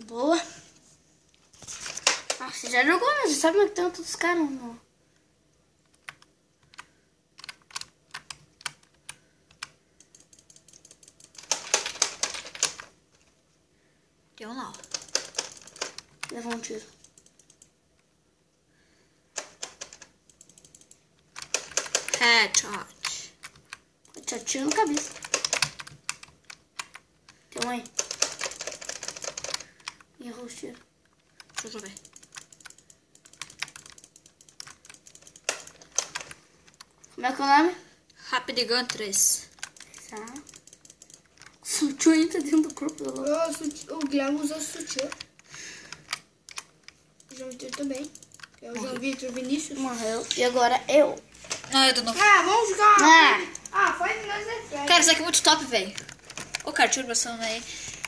Boa. Ah, você já jogou, né? Você sabe como é que tem todos os caras, não? Tem um lá, ó. Levou um tiro. Headshot. Te atiro na cabeça. Tem um aí. Errou o tiro. Deixa eu ver. Como é que é o nome? Rapid Gun 3. Tá. Sutiã entra dentro do corpo do louco. O Guilherme usa sutiã. O João Vitor também. É o João Vitor Vinícius. Morreu. E agora eu. Ah, eu tô no... Ah, vamos jogar. Ah. Faz nós é frente. Cara, isso aqui é muito top, velho. Ô, cara, tira passando aí.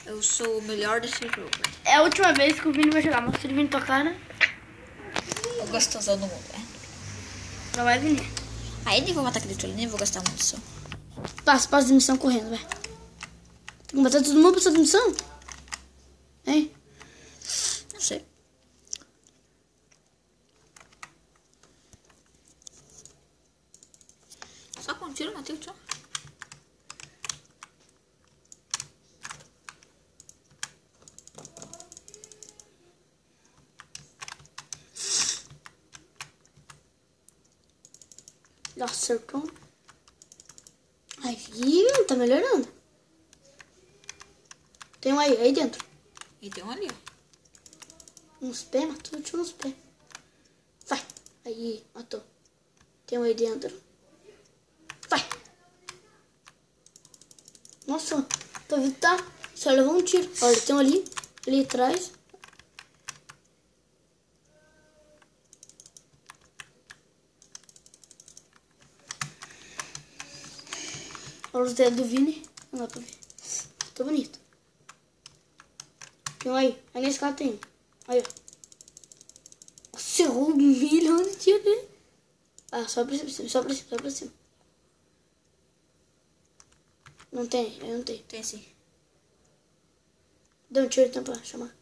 Eu sou o melhor desse jogo. É a última vez que o Vini vai jogar. Mas se ele vir tocar, né? O gostosão do mundo, né? Não vai vir. Aí nem vou matar aquele troll, nem vou gastar munição. Passa de missão correndo, vai. Tem que matar todo mundo pra essa missão? Hein? Não sei. Só com um tiro, matei o tio. Nossa, acertou. Aí, ih, tá melhorando. Tem um aí dentro. E tem um ali, ó. Uns pés, matou, tinha uns pés. Vai. Aí, matou. Tem um aí dentro. Vai. Nossa, tô vendo que tá. Só levou um tiro. Olha, tem um ali atrás. Olha os dedos do Vini. Não dá pra ver. Tô bonito. Tem um aí. Aí nesse cara tem um. Aí, ó. Nossa, errou 1 milhão de tiros dele. Ah, só pra cima, só pra cima. Não tem, eu não tenho. Tem sim. Dá um tiro então pra chamar.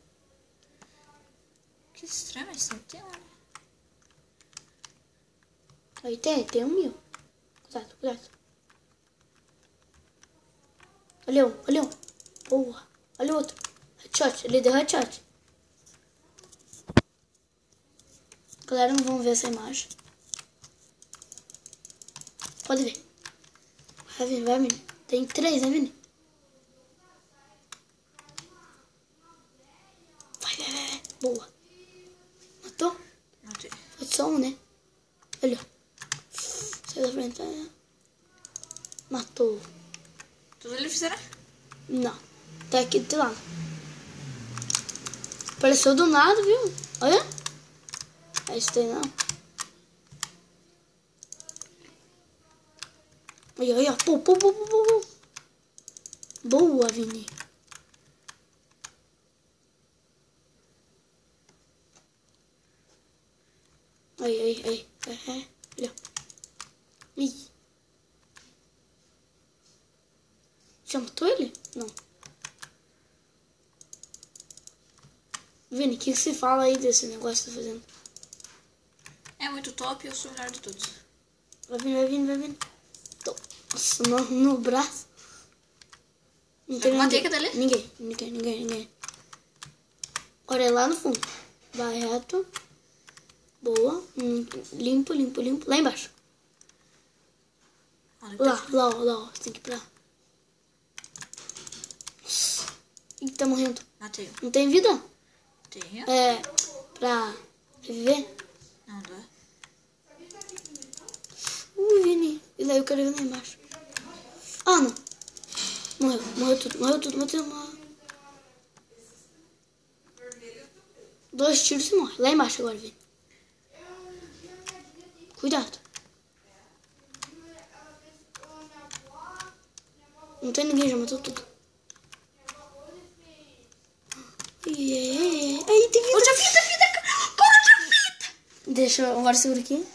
Que estranho, mas não tem lá, né? Aí tem 1.000. Cuidado. Olha um. Boa. Olha o outro. Headshot, ele deu headshot. Galera, não vão ver essa imagem. Pode ver. Vai, Vini. Tem 3, né, Vini? Vai. Boa. Matou? Matei. Foi só um, né? Olha. Sai da frente. Matou. Tudo ali fizeram? Não. Tá aqui do teu lado. Apareceu do nada, viu? Olha. É isso aí, não. Aí, ó. Pô. Boa, Vini. Aí. Olha. Ih. Já matou ele? Não. Vini, o que você fala aí desse negócio que você tá fazendo? É muito top e eu sou o melhor de todos. Vai vindo. Nossa, no braço. Não tem Matei ninguém. aquele ali? Ninguém. Olha lá no fundo. Vai reto. Boa. Limpo. Lá embaixo. Lá, ó. Tem que ir pra lá. Nossa. Ih, tá morrendo. Matei. Não tem vida? Tenho. É, pra reviver? Não dá. Vini. E daí eu quero ir lá embaixo. Ah, não. Morreu tudo. Matei uma... 2 tiros e morre. Lá embaixo agora, Vini. Cuidado. Não tem ninguém, já matou tudo. Aí, tem vida. Outra fita! Corre, outra fita! Deixa eu agora segura aqui.